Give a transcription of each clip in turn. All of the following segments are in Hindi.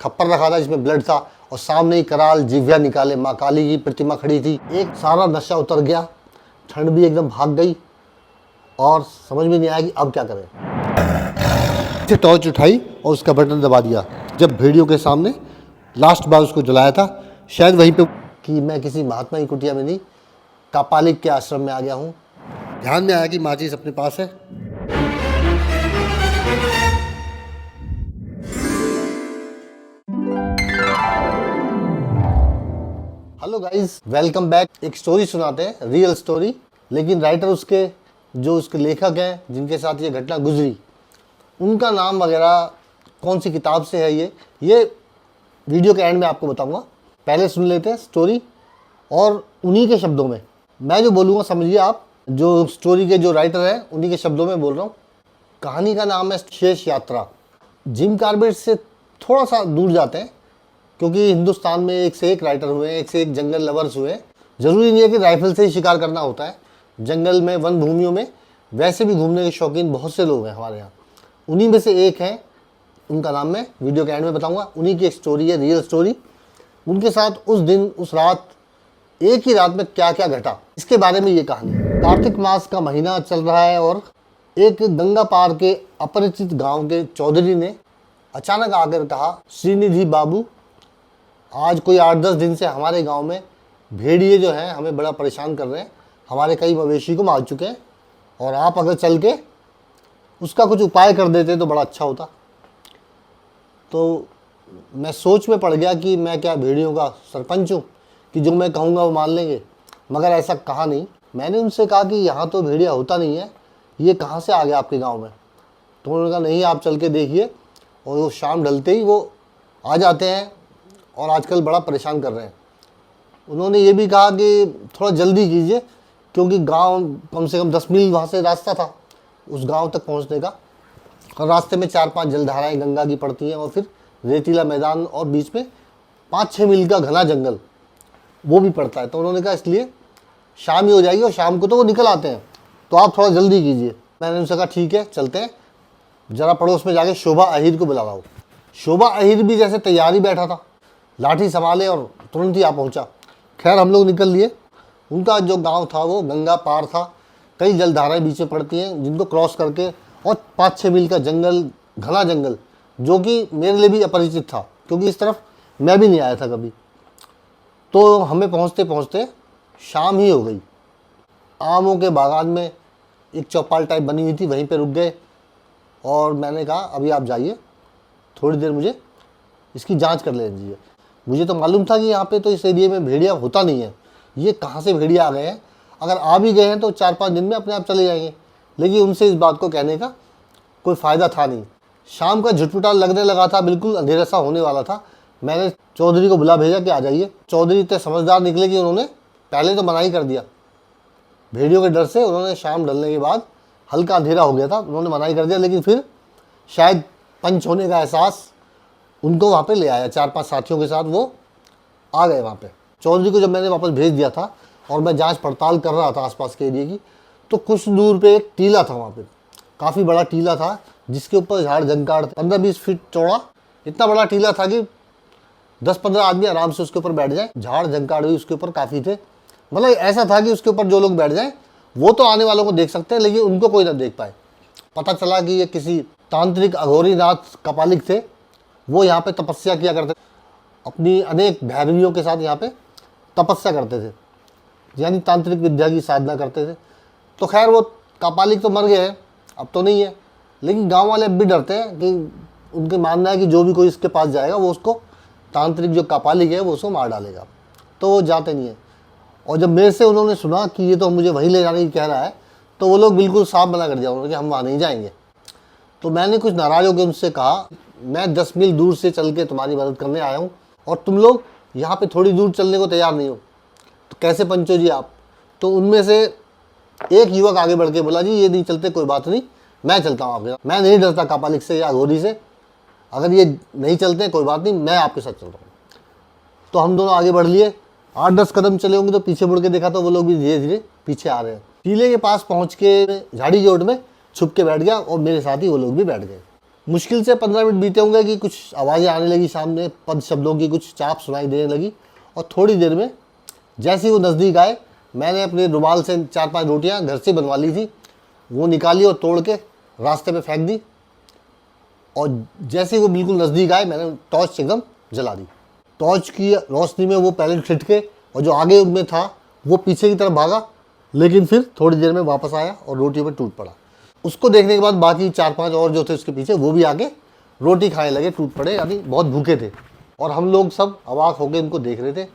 खप्पर रखा था जिसमें ब्लड था और सामने ही कराल जिव्या निकाले माँ काली की प्रतिमा खड़ी थी। एक सारा नशा उतर गया, ठंड भी एकदम भाग गई और समझ में नहीं आया कि अब क्या करें। टॉर्च उठाई और उसका बटन दबा दिया। जब भेड़ियों के सामने लास्ट बार उसको जलाया था, शायद वहीं पे कि मैं किसी महात्मा की कुटिया में नहीं, कापालिक के आश्रम में आ गया हूँ। ध्यान में आया कि माचिस अपने पास है। Hello guys, welcome back. एक स्टोरी सुनाते हैं, रियल स्टोरी, लेकिन राइटर उसके जो उसके लेखक हैं जिनके साथ ये घटना गुजरी, उनका नाम वगैरह कौन सी किताब से है ये वीडियो के एंड में आपको बताऊंगा। पहले सुन लेते हैं स्टोरी और उन्हीं के शब्दों में मैं जो बोलूँगा समझिए आप। जो स्टोरी के जो राइटर हैं उन्हीं के शब्दों में बोल रहा हूँ। कहानी का नाम है शेष यात्रा। जिम कॉर्बेट से थोड़ा सा दूर जाते हैं क्योंकि हिंदुस्तान में एक से एक राइटर हुए हैं, एक से एक जंगल लवर्स हुए हैं। ज़रूरी नहीं है कि राइफल से ही शिकार करना होता है। जंगल में, वन भूमियों में वैसे भी घूमने के शौकीन बहुत से लोग हैं हमारे यहाँ। उन्हीं में से एक हैं, उनका नाम मैं वीडियो के एंड में बताऊंगा। उन्हीं की एक स्टोरी है, रियल स्टोरी। उनके साथ उस दिन, उस रात, एक ही रात में क्या क्या घटा, इसके बारे में ये कहानी। कार्तिक मास का महीना चल रहा है और एक गंगा पार के अपरिचित गांव के चौधरी ने अचानक आकर कहा, श्रीनिधि बाबू, आज कोई 8-10 दिन से हमारे गांव में भेड़िए जो हैं हमें बड़ा परेशान कर रहे हैं। हमारे कई मवेशी को मार चुके हैं और आप अगर चल के उसका कुछ उपाय कर देते तो बड़ा अच्छा होता। तो मैं सोच में पड़ गया कि मैं क्या भेड़ियों का सरपंच हूँ कि जो मैं कहूँगा वो मान लेंगे। मगर ऐसा कहा नहीं। मैंने उनसे कहा कि यहाँ तो भेड़िया होता नहीं है, ये कहाँ से आ गया आपके गांव में। तो उन्होंने कहा नहीं, आप चल के देखिए। और वो शाम ढलते ही वो आ जाते हैं और आजकल बड़ा परेशान कर रहे हैं। उन्होंने ये भी कहा कि थोड़ा जल्दी कीजिए क्योंकि गांव कम से कम 10 मील वहाँ से रास्ता था उस गांव तक पहुँचने का। और रास्ते में 4-5 जलधाराएँ गंगा की पड़ती हैं और फिर रेतीला मैदान और बीच में 5-6 मील का घना जंगल वो भी पड़ता है। तो उन्होंने कहा इसलिए शाम ही हो जाएगी और शाम को तो वो निकल आते हैं, तो आप थोड़ा जल्दी कीजिए। मैंने उनसे कहा ठीक है चलते हैं, ज़रा पड़ोस में जाके शोभा अहिर को बुला लाओ। शोभा अहिर भी जैसे तैयारी बैठा था, लाठी संभाले और तुरंत ही आ पहुंचा। खैर हम लोग निकल लिए। उनका जो गांव था वो गंगा पार था, कई जलधाराएं बीच में पड़ती हैं जिनको क्रॉस करके, और 5-6 मील का जंगल, घना जंगल, जो कि मेरे लिए भी अपरिचित था क्योंकि इस तरफ मैं भी नहीं आया था कभी। तो हमें पहुंचते पहुंचते शाम ही हो गई। आमों के बागान में एक चौपाल टाइप बनी हुई थी, वहीं पे रुक गए और मैंने कहा अभी आप जाइए, थोड़ी देर मुझे इसकी जांच कर ले दीजिए। मुझे तो मालूम था कि यहाँ पे तो इस एरिया में भेड़िया होता नहीं है, ये कहाँ से भेड़िया आ गए हैं। अगर आ भी गए हैं तो 4-5 दिन में अपने आप चले जाएंगे। लेकिन उनसे इस बात को कहने का कोई फ़ायदा था नहीं। शाम का झुटपुटा लगने लगा था, बिल्कुल अंधेरा सा होने वाला था। मैंने चौधरी को बुला भेजा कि आ जाइए। चौधरी इतने समझदार निकले कि उन्होंने पहले तो मना ही कर दिया। भेड़ियों के डर से उन्होंने शाम ढलने के बाद, हल्का अंधेरा हो गया था, उन्होंने मना ही कर दिया। लेकिन फिर शायद पंच होने का एहसास उनको वहाँ पे ले आया। 4-5 साथियों के साथ वो आ गए वहाँ पे। चौधरी को जब मैंने वापस भेज दिया था और मैं जांच पड़ताल कर रहा था आसपास के एरिया की, तो कुछ दूर पे एक टीला था। वहाँ पे काफ़ी बड़ा टीला था जिसके ऊपर झाड़ झंकाड़ 15-20 फीट चौड़ा। इतना बड़ा टीला था कि 10-15 आदमी आराम से उसके ऊपर बैठ जाए। झाड़ झंकाड़ भी उसके ऊपर काफ़ी थे। मतलब ऐसा था कि उसके ऊपर जो लोग बैठ जाएं वो तो आने वालों को देख सकते हैं, लेकिन उनको कोई ना देख पाए। पता चला कि ये किसी तांत्रिक अघोरीनाथ कपालिक थे। वो यहाँ पे तपस्या किया करते, अपनी अनेक भैरवियों के साथ यहाँ पे तपस्या करते थे, यानी तांत्रिक विद्या की साधना करते थे। तो खैर वो कपालिक तो मर गए हैं, अब तो नहीं है, लेकिन गांव वाले अब भी डरते हैं कि उनके मानना है कि जो भी कोई इसके पास जाएगा वो उसको, तांत्रिक जो कपालिक है वो उसको मार डालेगा। तो वो जाते नहीं है। और जब मेरे से उन्होंने सुना कि ये तो मुझे वहीं ले जाने की कह रहा है, तो वो लोग बिल्कुल साफ मना कर दिया उन्होंने कि हम वहाँ नहीं जाएंगे। तो मैंने कुछ नाराज़ होकर उनसे कहा, मैं 10 मील दूर से चल के तुम्हारी मदद करने आया हूँ और तुम लोग यहाँ पे थोड़ी दूर चलने को तैयार नहीं हो, तो कैसे पंचो जी आप। तो उनमें से एक युवक आगे बढ़ के बोला, जी ये नहीं चलते, कोई बात नहीं, मैं चलता हूँ आपके साथ। मैं नहीं डरता कपालिक से या अघोरी से, अगर ये नहीं चलते कोई बात नहीं, मैं आपके साथ चल रहा हूँ। तो हम दोनों आगे बढ़ लिए। 8-10 कदम चले होंगे तो पीछे मुड़ के देखा तो वो लोग भी धीरे धीरे पीछे आ रहे हैं। टीले के पास पहुँच के झाड़ी जोड़ में छुप के बैठ गया और मेरे साथ ही वो लोग भी बैठ गए। मुश्किल से 15 मिनट बीते होंगे कि कुछ आवाज़ें आने लगी, सामने पद शब्दों की कुछ चाप सुनाई देने लगी। और थोड़ी देर में जैसे ही वो नज़दीक आए, मैंने अपने रुमाल से 4-5 रोटियां घर से बनवा ली थी, वो निकाली और तोड़ के रास्ते में फेंक दी। और जैसे ही वो बिल्कुल नज़दीक आए, मैंने टॉर्च एकदम जला दी। टॉर्च की रोशनी में वो पहले छिटके और जो आगे में था वो पीछे की तरफ भागा, लेकिन फिर थोड़ी देर में वापस आया और रोटियों पर टूट पड़ा। उसको देखने के बाद बाकी 4-5 और जो थे उसके पीछे, वो भी आगे रोटी खाने लगे, टूट पड़े, यानी बहुत भूखे थे। और हम लोग सब अवाक होकर इनको देख रहे थे,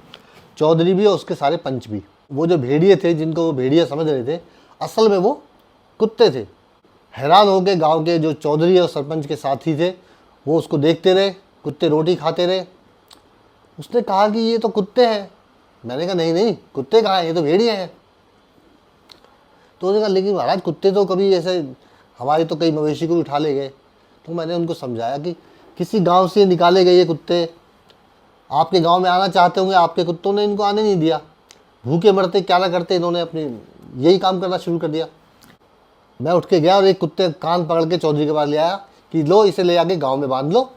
चौधरी भी और उसके सारे पंच भी। वो जो भेड़िए थे, जिनको वो भेड़िया समझ रहे थे, असल में वो कुत्ते थे। हैरान हो के गाँव के जो चौधरी और सरपंच के साथी थे, वो उसको देखते रहे, कुत्ते रोटी खाते रहे। उसने कहा कि ये तो कुत्ते हैं। मैंने कहा नहीं नहीं, कुत्ते कहाँ हैं, ये तो भेड़िए हैं। तो उसने कहा लेकिन महाराज कुत्ते तो कभी ऐसे हमारे तो कई मवेशी को भी उठा ले गए। तो मैंने उनको समझाया कि किसी गांव से निकाले गए ये कुत्ते आपके गांव में आना चाहते होंगे, आपके कुत्तों ने इनको आने नहीं दिया। भूखे मरते क्या ना करते, इन्होंने अपनी यही काम करना शुरू कर दिया। मैं उठ के गया और एक कुत्ते कान पकड़ के चौधरी के पास ले आया कि लो इसे ले आके गाँव में बांध लो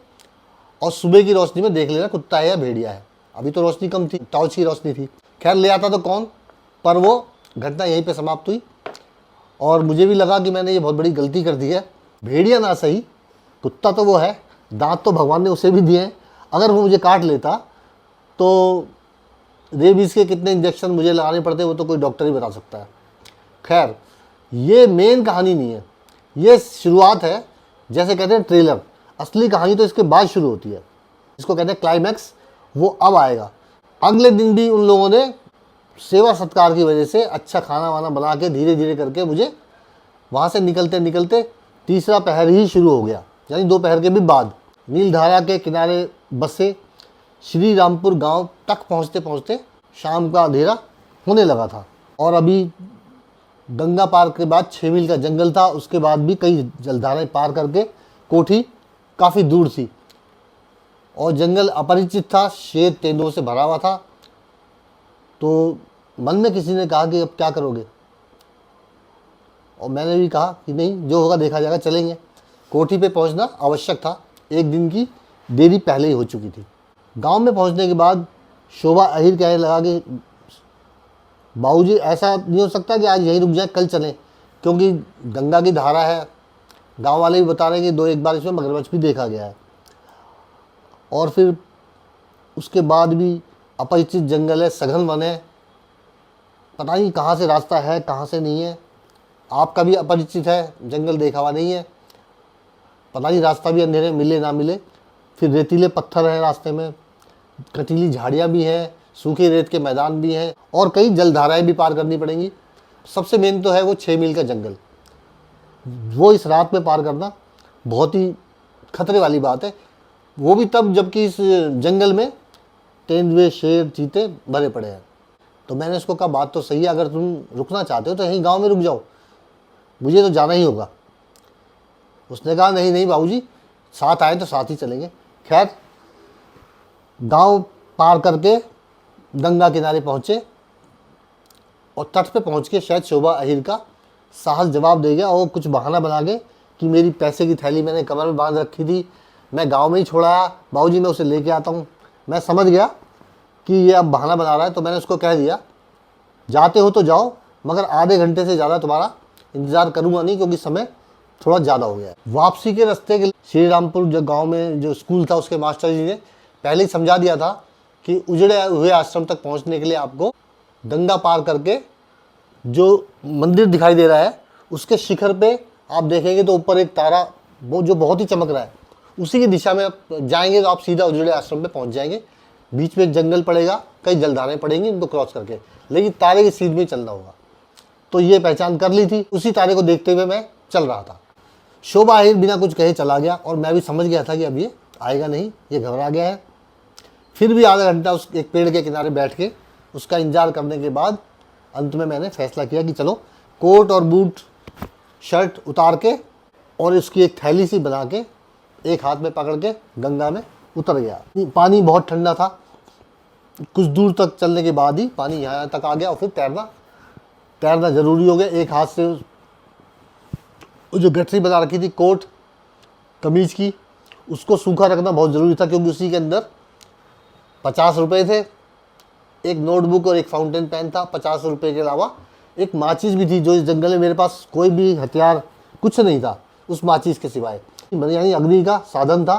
और सुबह की रोशनी में देख लेना कुत्ता है या भेड़िया है। अभी तो रोशनी कम थी, टॉर्च की रोशनी थी। खैर ले आता तो कौन, पर वो घटना यहीं पे समाप्त हुई। और मुझे भी लगा कि मैंने ये बहुत बड़ी गलती कर दी है। भेड़िया ना सही, कुत्ता तो वो है, दांत तो भगवान ने उसे भी दिए हैं। अगर वो मुझे काट लेता तो रेबीज़ के कितने इंजेक्शन मुझे लगाने पड़ते, वो तो कोई डॉक्टर ही बता सकता है। खैर ये मेन कहानी नहीं है, ये शुरुआत है, जैसे कहते हैं ट्रेलर। असली कहानी तो इसके बाद शुरू होती है, इसको कहते हैं क्लाइमैक्स। वो अब आएगा। अगले दिन भी उन लोगों ने सेवा सत्कार की वजह से अच्छा खाना वाना बना के धीरे धीरे करके मुझे वहाँ से निकलते निकलते तीसरा पहर ही शुरू हो गया, यानी दोपहर के भी बाद। नीलधारा के किनारे बसे श्री रामपुर गांव तक पहुँचते पहुँचते शाम का अंधेरा होने लगा था। और अभी गंगा पार के बाद 6 मील का जंगल था, उसके बाद भी कई जलधाराएं पार करके कोठी काफ़ी दूर थी और जंगल अपरिचित था, शेर तेंदुओं से भरा हुआ था। तो मन में किसी ने कहा कि अब क्या करोगे, और मैंने भी कहा कि नहीं, जो होगा देखा जाएगा, चलेंगे। कोठी पे पहुंचना आवश्यक था, एक दिन की देरी पहले ही हो चुकी थी। गांव में पहुंचने के बाद शोभा अहिर कहने लगा कि बाबूजी ऐसा नहीं हो सकता कि आज यहीं रुक जाए, कल चलें, क्योंकि गंगा की धारा है। गांव वाले भी बता रहे हैं कि 2-1 बार इसमें मगरमच्छ भी देखा गया है। और फिर उसके बाद भी अपरिचित जंगल है, सघन वन है, पता नहीं कहाँ से रास्ता है कहाँ से नहीं है। आपका भी अपरिचित है, जंगल देखा हुआ नहीं है, पता नहीं रास्ता भी अंधेरे मिले ना मिले। फिर रेतीले पत्थर हैं रास्ते में, कटीली झाड़ियाँ भी हैं, सूखे रेत के मैदान भी हैं और कई जलधाराएं भी पार करनी पड़ेंगी। सबसे मेन तो है वो 6 मील का जंगल, वो इस रात में पार करना बहुत ही खतरे वाली बात है। वो भी तब जबकि इस जंगल में तेंदुए, शेर, चीते भरे पड़े हैं। तो मैंने उसको कहा बात तो सही है, अगर तुम रुकना चाहते हो तो यहीं गांव में रुक जाओ, मुझे तो जाना ही होगा। उसने कहा नहीं नहीं बाबूजी, साथ आए तो साथ ही चलेंगे। खैर गांव पार करके गंगा किनारे पहुँचे और तट पे पहुँच के शायद शोभा अहिर का साहस जवाब दे गया और कुछ बहाना बना के कि मेरी पैसे की थैली मैंने कमर में बांध रखी थी, मैं गांव में ही छोड़ाया, बाबूजी मैं उसे लेके आता हूँ। मैं समझ गया कि ये अब बहाना बना रहा है, तो मैंने उसको कह दिया जाते हो तो जाओ, मगर आधे घंटे से ज़्यादा तुम्हारा इंतज़ार करूँगा नहीं, क्योंकि समय थोड़ा ज़्यादा हो गया है। वापसी के रास्ते के श्री रामपुर जो गाँव में जो स्कूल था, उसके मास्टर जी ने पहले ही समझा दिया था कि उजड़े हुए आश्रम तक पहुँचने के लिए आपको गंगा पार करके जो मंदिर दिखाई दे रहा है उसके शिखर पे आप देखेंगे तो ऊपर एक तारा वो जो बहुत ही चमक रहा है, उसी की दिशा में आप जाएंगे तो आप सीधा उजड़े आश्रम पे पहुंच जाएंगे। बीच में जंगल पड़ेगा, कई जलधाराएं पड़ेंगी, उनको क्रॉस करके, लेकिन तारे की सीध में चलना होगा। तो ये पहचान कर ली थी, उसी तारे को देखते हुए मैं चल रहा था। शोभा अहिर बिना कुछ कहे चला गया और मैं भी समझ गया था कि अब ये आएगा नहीं, ये घबरा गया है। फिर भी आधा घंटा उस एक पेड़ के किनारे बैठ के उसका इंतजार करने के बाद अंत में मैंने फैसला किया कि चलो कोट और बूट शर्ट उतार के और इसकी एक थैली सी बना के एक हाथ में पकड़ के गंगा में उतर गया। पानी बहुत ठंडा था, कुछ दूर तक चलने के बाद ही पानी यहाँ तक आ गया और फिर तैरना ज़रूरी हो गया। एक हाथ से जो गठरी बना रखी थी कोट कमीज की, उसको सूखा रखना बहुत ज़रूरी था क्योंकि उसी के अंदर 50 रुपये थे, एक नोटबुक और एक फाउंटेन पेन था। 50 रुपये के अलावा एक माचिस भी थी, जो इस जंगल में मेरे पास कोई भी हथियार कुछ नहीं था उस माचिस के सिवाय। यानी अग्नि का साधन था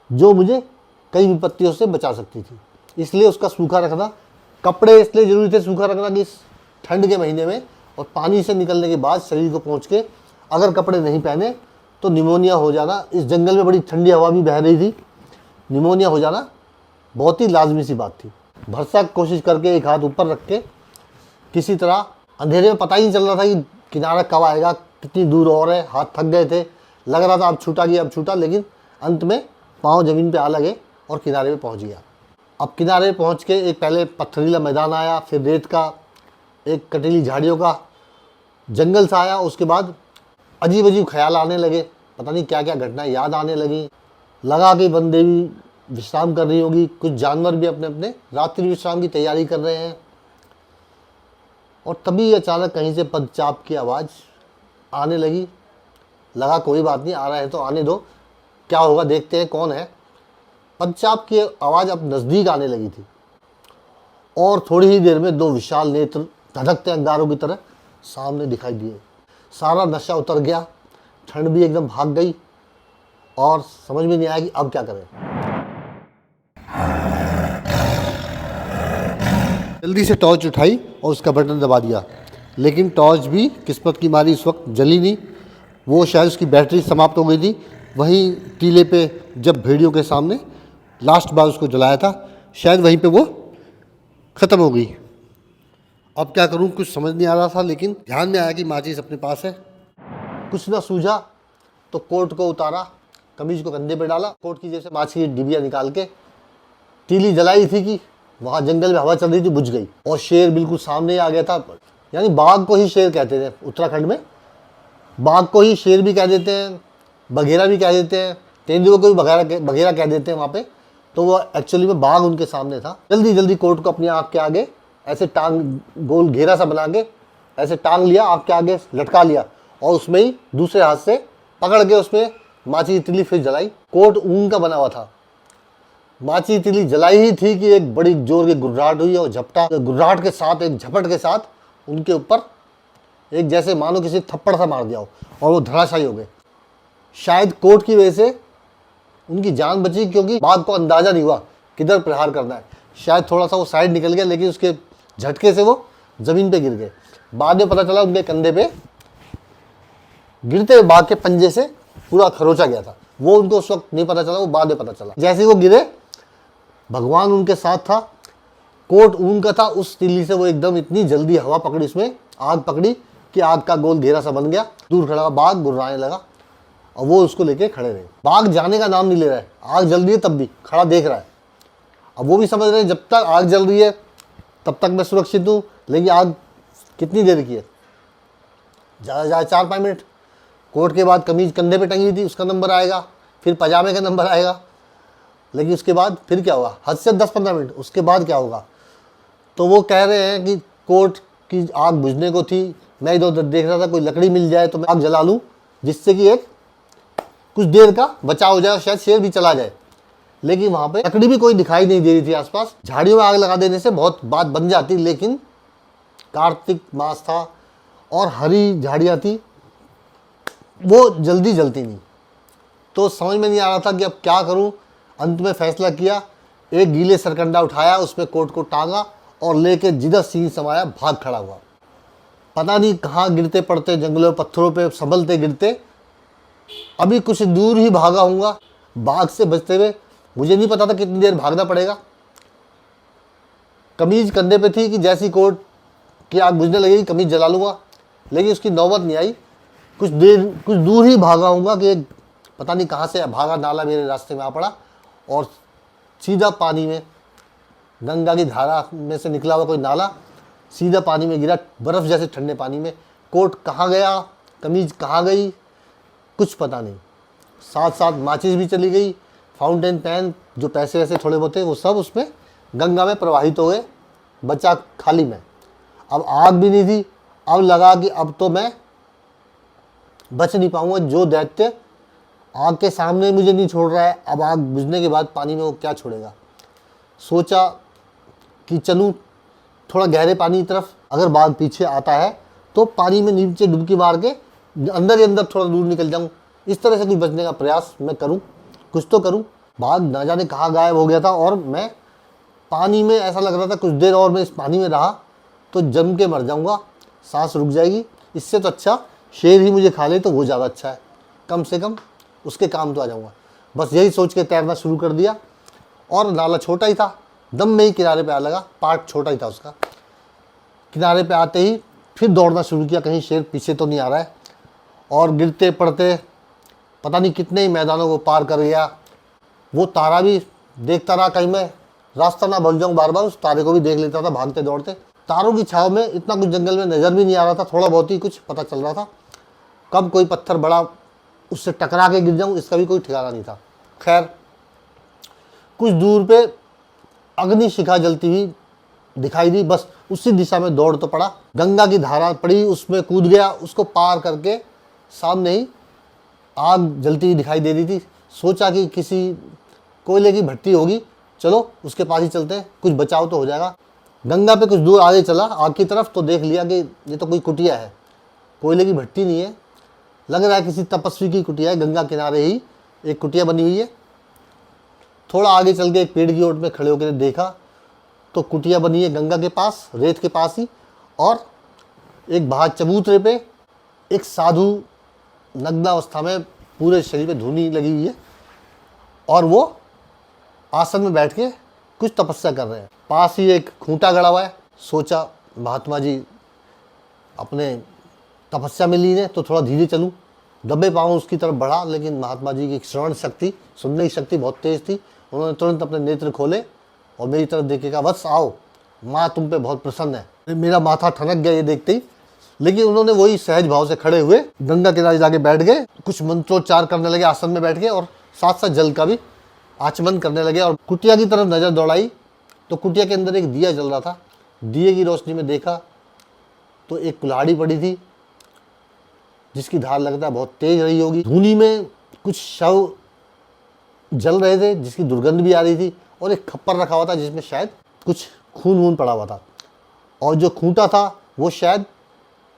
जो मुझे कई विपत्तियों से बचा सकती थी, इसलिए उसका सूखा रखना। कपड़े इसलिए ज़रूरी थे सूखा रखना कि इस ठंड के महीने में और पानी से निकलने के बाद शरीर को पहुँच के अगर कपड़े नहीं पहने तो निमोनिया हो जाना, इस जंगल में बड़ी ठंडी हवा भी बह रही थी, निमोनिया हो जाना बहुत ही लाजमी सी बात थी। भरसक कोशिश करके एक हाथ ऊपर रख के किसी तरह, अंधेरे में पता ही नहीं चल रहा था कि किनारा कब आएगा, कितनी दूर और है, हाथ थक गए थे, लग रहा था अब छूटा गया अब छूटा, लेकिन अंत में पाँव ज़मीन पे आ लगे और किनारे पे पहुंच गया। अब किनारे पहुंच के एक पहले पथरीला मैदान आया, फिर रेत का एक कटीली झाड़ियों का जंगल सा आया। उसके बाद अजीब अजीब ख्याल आने लगे, पता नहीं क्या क्या घटनाएं याद आने लगी। लगा कि वन देवी विश्राम कर रही होगी, कुछ जानवर भी अपने अपने रात्रि विश्राम की तैयारी कर रहे हैं। और तभी अचानक कहीं से पदचाप की आवाज़ आने लगी। लगा कोई बात नहीं, आ रहा है तो आने दो, क्या होगा देखते हैं कौन है। पदचाप की आवाज़ अब नज़दीक आने लगी थी और थोड़ी ही देर में 2 विशाल नेत्र धधकते अंगारों की तरह सामने दिखाई दिए। सारा नशा उतर गया, ठंड भी एकदम भाग गई और समझ में नहीं आया कि अब क्या करें। जल्दी से टॉर्च उठाई और उसका बटन दबा दिया, लेकिन टॉर्च भी किस्मत की मारी इस वक्त जली नहीं। वो शायद उसकी बैटरी समाप्त हो गई थी। वहीं टीले पे जब भेड़ियों के सामने लास्ट बार उसको जलाया था, शायद वहीं पे वो ख़त्म हो गई। अब क्या करूं, कुछ समझ नहीं आ रहा था, लेकिन ध्यान में आया कि माचिस अपने पास है। कुछ ना सूझा तो कोट को उतारा, कमीज को कंधे पे डाला, कोट की जैसे माचिस की डिबिया निकाल के तीली जलाई थी कि वहाँ जंगल में हवा चल रही थी, बुझ गई। और शेर बिल्कुल सामने आ गया था। यानी बाघ को ही शेर कहते थे उत्तराखंड में, बाघ को ही शेर भी कह देते हैं, बघेरा भी कह देते हैं, तेंदुए को भी बघेरा कह देते हैं वहाँ पे। तो वो एक्चुअली में बाघ उनके सामने था। जल्दी जल्दी कोट को अपनी आँख के आगे ऐसे टांग, गोल घेरा सा बना के ऐसे टांग लिया, आँख के आगे लटका लिया और उसमें ही दूसरे हाथ से पकड़ के उसमें माची की तिली फिर जलाई। कोट ऊन का बना हुआ था। माची की तिली जलाई ही थी कि एक बड़ी जोर की गुर्राहट हुई और गुर्राहट के साथ, एक झपट के साथ उनके ऊपर एक जैसे मानो किसी थप्पड़ सा मार दिया हो और वो धराशायी हो गए। शायद कोट की वजह से उनकी जान बची, क्योंकि बाघ को अंदाज़ा नहीं हुआ किधर प्रहार करना है। शायद थोड़ा सा वो साइड निकल गया, लेकिन उसके झटके से वो ज़मीन पे गिर गए। बाद में पता चला उनके कंधे पे गिरते हुए बाघ के पंजे से पूरा खरोचा गया था। वो उनको उस वक्त नहीं पता चला, वो बाद में पता चला। जैसे वो गिरे, भगवान उनके साथ था, कोट ऊन का था, उस तिल्ली से वो एकदम इतनी जल्दी हवा पकड़ी, उसमें आग पकड़ी कि आग का गोल घेरा सा बन गया। दूर खड़ा बाघ गुर्राने लगा और वो उसको लेके खड़े रहे। बाघ जाने का नाम नहीं ले रहा है, आग जल रही है तब भी खड़ा देख रहा है। अब वो भी समझ रहे हैं जब तक आग जल रही है तब तक मैं सुरक्षित हूँ, लेकिन आग कितनी देर की है, ज़्यादा ज़्यादा 4-5 मिनट। कोट के बाद कमीज कंधे पे टंगी थी, उसका नंबर आएगा, फिर पजामे का नंबर आएगा, लेकिन उसके बाद फिर क्या होगा, हद से 10-15 मिनट, उसके बाद क्या होगा। तो वो कह रहे हैं कि कोट की आग बुझने को थी, मैं इधर उधर देख रहा था कोई लकड़ी मिल जाए तो मैं आग जला लूँ, जिससे कि एक कुछ देर का बचाव हो जाए, शायद शेर भी चला जाए। लेकिन वहाँ पे लकड़ी भी कोई दिखाई नहीं दे रही थी आसपास। झाड़ियों में आग लगा देने से बहुत बात बन जाती, लेकिन कार्तिक मास था और हरी झाड़ियाँ थी, वो जल्दी जलती नहीं। तो समझ में नहीं आ रहा था कि अब क्या करूँ। अंत में फैसला किया, एक गीले सरकंडा उठाया, उसमें कोट को टांगा और लेके जिधर सीन समाया भाग खड़ा हुआ। पता नहीं कहाँ गिरते पड़ते, जंगलों पत्थरों पे संभलते गिरते अभी कुछ दूर ही भागा हूँगा बाघ से बचते हुए। मुझे नहीं पता था कितनी देर भागना पड़ेगा। कमीज कंधे पे थी कि जैसी कोट की आग बुझने लगेगी कमीज जला लूँगा, लेकिन उसकी नौबत नहीं आई। कुछ दूर ही भागा हूँगा कि एक पता नहीं कहाँ से भागा नाला मेरे रास्ते में आ पड़ा और सीधा पानी में, गंगा की धारा में से निकला हुआ कोई नाला, सीधा पानी में गिरा, बर्फ़ जैसे ठंडे पानी में। कोट कहाँ गया, कमीज कहाँ गई, कुछ पता नहीं। साथ साथ माचिस भी चली गई, फाउंटेन पेन, जो पैसे वैसे थोड़े बहुत थे वो सब उसमें गंगा में प्रवाहित हो गए, बचा खाली में। अब आग भी नहीं थी। अब लगा कि अब तो मैं बच नहीं पाऊंगा। जो दैत्य आग के सामने मुझे नहीं छोड़ रहा है, अब आग बुझने के बाद पानी में वो क्या छोड़ेगा। सोचा कि चलूँ थोड़ा गहरे पानी की तरफ, अगर बाघ पीछे आता है तो पानी में नीचे डुबकी मार के अंदर ही अंदर थोड़ा दूर निकल जाऊँ। इस तरह से कुछ बचने का प्रयास मैं करूँ, कुछ तो करूँ। बाघ ना जाने कहाँ गायब हो गया था और मैं पानी में, ऐसा लग रहा था कुछ देर और मैं इस पानी में रहा तो जम के मर जाऊँगा, सांस रुक जाएगी। इससे तो अच्छा शेर ही मुझे खा ले तो वो ज़्यादा अच्छा है, कम से कम उसके काम तो आ जाऊँगा। बस यही सोच के तैरना शुरू कर दिया और नाला छोटा ही था, दम में ही किनारे पे आ लगा, पार्ट छोटा ही था उसका। किनारे पे आते ही फिर दौड़ना शुरू किया, कहीं शेर पीछे तो नहीं आ रहा है, और गिरते पड़ते पता नहीं कितने ही मैदानों को पार कर गया। वो तारा भी देखता रहा, कहीं मैं रास्ता ना भूल जाऊँ, बार बार उस तारे को भी देख लेता था भागते दौड़ते। तारों की छाव में इतना कुछ जंगल में नज़र भी नहीं आ रहा था, थोड़ा बहुत ही कुछ पता चल रहा था। कब कोई पत्थर बड़ा उससे टकरा के गिर जाऊँ इसका भी कोई ठिकाना नहीं था। खैर कुछ दूर पे अग्नि शिखा जलती हुई दिखाई दी, बस उसी दिशा में दौड़ तो पड़ा। गंगा की धारा पड़ी, उसमें कूद गया, उसको पार करके सामने ही आग जलती हुई दिखाई दे रही थी। सोचा कि किसी कोयले की भट्टी होगी, चलो उसके पास ही चलते हैं, कुछ बचाव तो हो जाएगा। गंगा पे कुछ दूर आगे चला आग की तरफ तो देख लिया कि ये तो कोई कुटिया है, कोयले की भट्टी नहीं है, लग रहा है किसी तपस्वी की कुटिया है। गंगा किनारे ही एक कुटिया बनी हुई है। थोड़ा आगे चल के एक पेड़ की ओट में खड़े होकर देखा तो कुटिया बनी है गंगा के पास, रेत के पास ही, और एक बाहर चबूतरे पे एक साधु नग्नावस्था में पूरे शरीर पे धूनी लगी हुई है और वो आसन में बैठ के कुछ तपस्या कर रहे हैं। पास ही एक खूंटा गड़ा हुआ है। सोचा महात्मा जी अपने तपस्या में लीन है तो थोड़ा धीरे चलूँ, दबे पाँव उसकी तरफ बढ़ा, लेकिन महात्मा जी की श्रवण शक्ति, सुनने की शक्ति बहुत तेज थी। उन्होंने तुरंत अपने नेत्र खोले और मेरी तरफ देखेगा, बस आओ, माँ तुम पे बहुत प्रसन्न है। मेरा माथा ठनक गया ये देखते ही, लेकिन उन्होंने वही सहज भाव से खड़े हुए गंगा किनारे जाके बैठ गए, कुछ मंत्रोच्चार करने लगे आसन में बैठ के, और साथ साथ जल का भी आचमन करने लगे। और कुटिया की तरफ नज़र दौड़ाई तो कुटिया के अंदर एक दिया जल रहा था। दिए की रोशनी में देखा तो एक कुल्हाड़ी पड़ी थी जिसकी धार लगता है बहुत तेज रही होगी। धूनी में कुछ शव जल रहे थे जिसकी दुर्गंध भी आ रही थी, और एक खप्पर रखा हुआ था जिसमें शायद कुछ खून वून पड़ा हुआ था, और जो खूंटा था वो शायद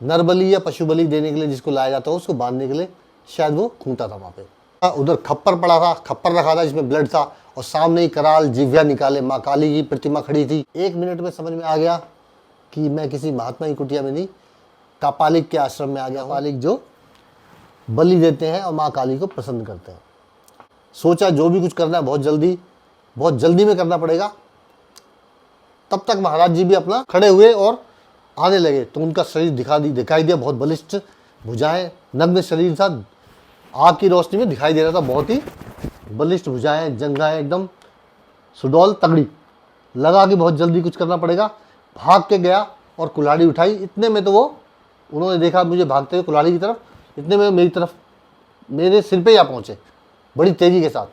नरबली या पशु बलि देने के लिए जिसको लाया जाता हो उसको बांधने के लिए शायद वो खूंटा था वहाँ पे। उधर खप्पर पड़ा था, खप्पर रखा था जिसमें ब्लड था, और सामने ही कराल जिव्या निकाले माँ काली की प्रतिमा खड़ी थी। 1 मिनट में समझ में आ गया कि मैं किसी महात्मा की कुटिया में नहीं, कापालिक के आश्रम में आ गया। कापालिक जो बलि देते हैं और माँ काली को प्रसन्न करते हैं। सोचा जो भी कुछ करना है बहुत जल्दी में करना पड़ेगा। तब तक महाराज जी भी अपना खड़े हुए और आने लगे तो उनका शरीर दिखाई दिया, बहुत बलिष्ठ भुजाएं, नग्न शरीर था, आग की रोशनी में दिखाई दे रहा था, बहुत ही बलिष्ठ भुजाएं, जंघाएं एकदम सुडौल तगड़ी। लगा कि बहुत जल्दी कुछ करना पड़ेगा। भाग के गया और कुल्हाड़ी उठाई। इतने में तो वो उन्होंने देखा मुझे भागते हुए कुल्हाड़ी की तरफ, इतने में मेरे सिर पे ही आ पहुँचे बड़ी तेज़ी के साथ।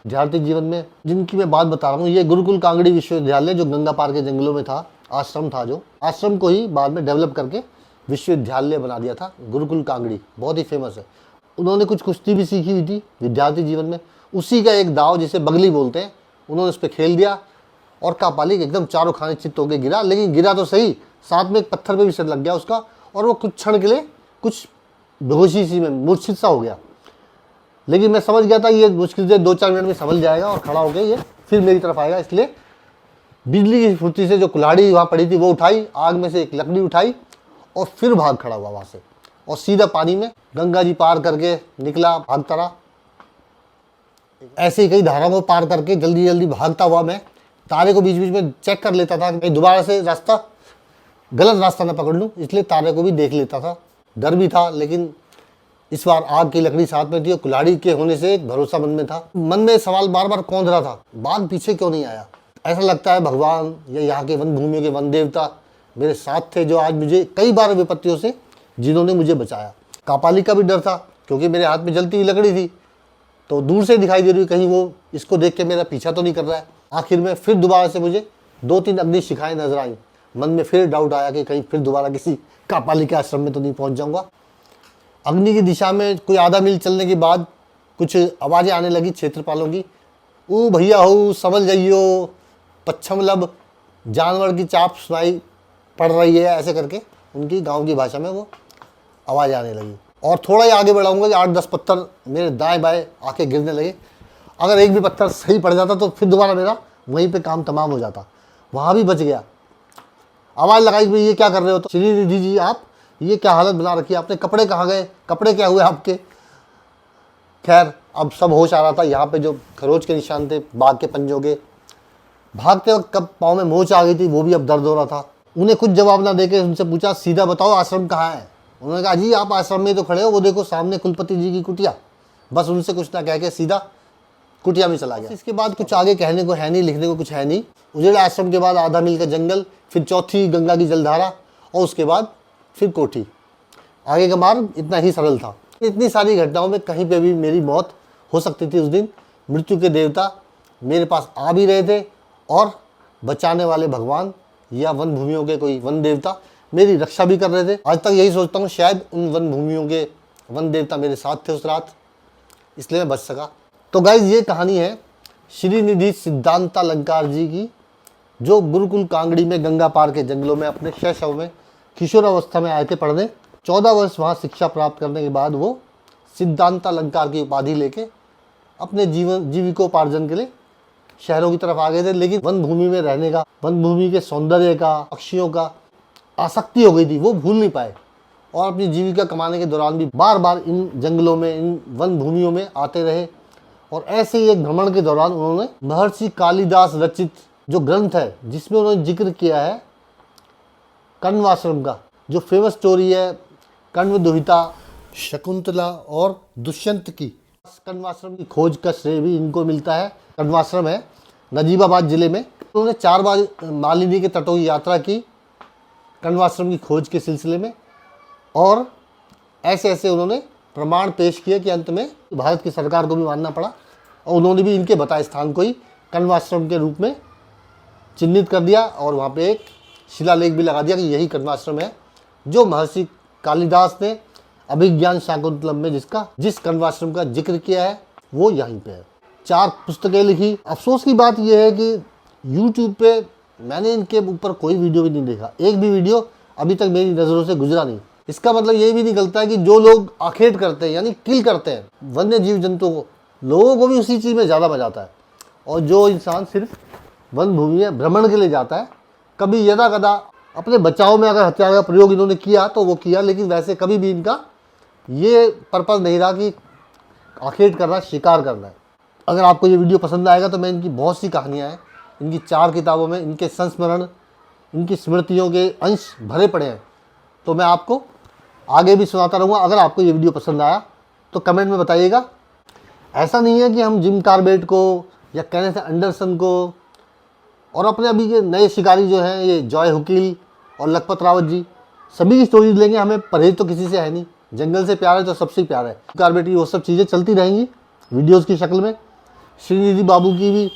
विद्यार्थी जीवन में जिनकी मैं बात बता रहा हूँ, ये गुरुकुल कांगड़ी विश्वविद्यालय जो गंगा पार के जंगलों में था, आश्रम था, जो आश्रम को ही बाद में डेवलप करके विश्वविद्यालय बना दिया था। गुरुकुल कांगड़ी बहुत ही फेमस है। उन्होंने कुछ कुश्ती भी सीखी हुई थी विद्यार्थी जीवन में, उसी का एक दाव जिसे बगली बोलते हैं, उन्होंने उस पर खेल दिया और कापालिक एकदम चारों खाने चित्त होकर गिरा। लेकिन गिरा तो सही, साथ में एक पत्थर पे भी सिर लग गया उसका, और वो कुछ क्षण के लिए कुछ बेहोशी सी में मूर्छित सा हो गया। लेकिन मैं समझ गया था ये मुश्किल से 2-4 मिनट में संभल जाएगा और खड़ा होकर ये फिर मेरी तरफ आएगा, इसलिए बिजली की फुर्ती से जो कुल्हाड़ी वहाँ पड़ी थी वो उठाई, आग में से एक लकड़ी उठाई और फिर भाग खड़ा हुआ वहाँ से, और सीधा पानी में गंगा जी पार करके निकला, भागता रहा। ऐसे ही कई धाराओं को पार करके जल्दी जल्दी भागता हुआ मैं तारे को बीच बीच में चेक कर लेता था, कहीं दोबारा से गलत रास्ता ना पकड़ लूँ, इसलिए तारे को भी देख लेता था। डर भी था, लेकिन इस बार आग की लकड़ी साथ में थी और कुल्हाड़ी के होने से एक भरोसा मन में था। मन में सवाल बार बार कौंध रहा था, बाघ पीछे क्यों नहीं आया। ऐसा लगता है भगवान या यहाँ के वन भूमि के वन देवता मेरे साथ थे, जो आज मुझे कई बार विपत्तियों से जिन्होंने मुझे बचाया। कापालिक का भी डर था क्योंकि मेरे हाथ में जलती हुई लकड़ी थी, तो दूर से दिखाई दे रही, कहीं वो इसको देख के मेरा पीछा तो नहीं कर रहा है। आखिर में फिर दोबारा से मुझे 2-3 अग्नि शिखाएं नजर आई। मन में फिर डाउट आया कि कहीं फिर दोबारा किसी कापालिक के आश्रम में तो नहीं पहुंच जाऊंगा। अग्नि की दिशा में कोई आधा मील चलने के बाद कुछ आवाज़ें आने लगी क्षेत्रपालों की, ओ भैया हो समझ जाइयो, पच्छम लब जानवर की चाप सुनाई पड़ रही है, ऐसे करके उनकी गांव की भाषा में वो आवाज़ आने लगी। और थोड़ा ही आगे बढ़ाऊंगा कि 8-10 पत्थर मेरे दाएं बाएं आके गिरने लगे। अगर एक भी पत्थर सही पड़ जाता तो फिर दोबारा मेरा वहीं पे काम तमाम हो जाता। वहाँ भी बच गया। आवाज़ लगाई भाई ये क्या कर रहे हो? तो श्रीनिधि जी आप ये क्या हालत बना रखी है आपने, कपड़े कहाँ गए, कपड़े क्या हुए आपके? खैर अब सब होश आ रहा था। यहाँ पे जो खरोच के निशान थे बाघ के पंजों के, भागते वक्त कब पाँव में मोच आ गई थी वो भी अब दर्द हो रहा था। उन्हें कुछ जवाब ना देके उनसे पूछा सीधा बताओ आश्रम कहाँ है? उन्होंने कहा जी आप आश्रम में तो खड़े हो, वो देखो सामने कुलपति जी की कुटिया। बस उनसे कुछ ना कह के सीधा कुटिया में चला गया। इसके बाद कुछ आगे कहने को है नहीं, लिखने को कुछ है नहीं। उजड़े आश्रम के बाद आधा मील का जंगल, फिर चौथी गंगा की जलधारा और उसके बाद फिर कोठी। आगे का मार्ग इतना ही सरल था। इतनी सारी घटनाओं में कहीं पे भी मेरी मौत हो सकती थी। उस दिन मृत्यु के देवता मेरे पास आ भी रहे थे और बचाने वाले भगवान या वन भूमियों के कोई वन देवता मेरी रक्षा भी कर रहे थे। आज तक यही सोचता हूँ शायद उन वन भूमियों के वन देवता मेरे साथ थे उस रात, इसलिए मैं बच सका। तो गाइज ये कहानी है श्रीनिधि सिद्धांतालंकार जी की, जो गुरुकुल कांगड़ी में गंगा पार के जंगलों में अपने शैशव में किशोरावस्था में आए थे पढ़ने। 14 वर्ष वहाँ शिक्षा प्राप्त करने के बाद वो सिद्धांतालंकार की उपाधि लेके अपने जीविकोपार्जन के लिए शहरों की तरफ आ गए थे। लेकिन वन भूमि में रहने का, वन भूमि के सौंदर्य का, पक्षियों का आसक्ति हो गई थी, वो भूल नहीं पाए। और अपनी जीविका कमाने के दौरान भी बार बार इन जंगलों में, इन वन भूमियों में आते रहे। और ऐसे ही एक भ्रमण के दौरान उन्होंने महर्षि कालिदास रचित जो ग्रंथ है जिसमें उन्होंने जिक्र किया है कण्वाश्रम का, जो फेमस स्टोरी है कण्व दुहिता, शकुंतला और दुष्यंत की, कण्वाश्रम की खोज का श्रेय भी इनको मिलता है। कण्वाश्रम है नजीबाबाद जिले में। उन्होंने 4 बार मालिनी के तटों की यात्रा की कण्वाश्रम की खोज के सिलसिले में, और ऐसे ऐसे उन्होंने प्रमाण पेश किए कि अंत में भारत की सरकार को भी मानना पड़ा और उन्होंने भी इनके बताए स्थान को ही कण्वाश्रम के रूप में चिन्हित कर दिया और वहाँ पे एक शिलालेख भी लगा दिया कि यही कण्वाश्रम है जो महर्षि कालिदास ने अभिज्ञान शाकुंतलम में जिस कण्वाश्रम का जिक्र किया है वो यहीं पे है। 4 पुस्तकें लिखी। अफसोस की बात यह है कि YouTube पे मैंने इनके ऊपर कोई वीडियो भी नहीं देखा, एक भी वीडियो अभी तक मेरी नज़रों से गुजरा नहीं। इसका मतलब ये भी निकलता है कि जो लोग आखेट करते हैं यानी किल करते हैं वन्य जीव जंतुओं को, लोगों को भी उसी चीज़ में ज़्यादा मजा आता है। और जो इंसान सिर्फ वन भूमि में भ्रमण के लिए जाता है, कभी यदा कदा अपने बचाव में अगर हथियार का प्रयोग इन्होंने किया तो वो किया, लेकिन वैसे कभी भी इनका ये पर्पज़ नहीं रहा कि आखेट करना, शिकार करना है। अगर आपको ये वीडियो पसंद आएगा तो मैं इनकी बहुत सी कहानियाँ हैं, इनकी 4 किताबों में इनके संस्मरण, इनकी स्मृतियों के अंश भरे पड़े हैं, तो मैं आपको आगे भी सुनाता रहूँगा। अगर आपको ये वीडियो पसंद आया तो कमेंट में बताइएगा। ऐसा नहीं है कि हम जिम कार्बेट को या केनेथ एंडरसन को और अपने अभी के नए शिकारी जो हैं ये जॉय हुकील और लखपत रावत जी, सभी की स्टोरीज लेंगे। हमें परहेज तो किसी से है नहीं, जंगल से प्यार है तो सबसे प्यार है। कार्बेट की वो सब चीज़ें चलती रहेंगी वीडियोज़ की शक्ल में। श्रीनिधि बाबू की भी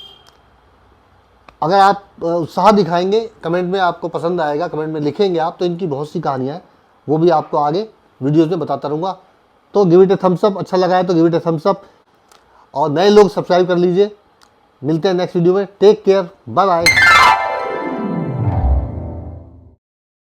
अगर आप उत्साह दिखाएंगे, कमेंट में आपको पसंद आएगा, कमेंट में लिखेंगे आप, तो इनकी बहुत सी कहानियाँ हैं, वो भी आपको आगे वीडियोज़ में बताता रहूँगा। तो give it a thumbs up, अच्छा लगा है तो give it a thumbs up, और नए लोग सब्सक्राइब कर लीजिए। मिलते हैं नेक्स्ट वीडियो में। Take care, bye bye.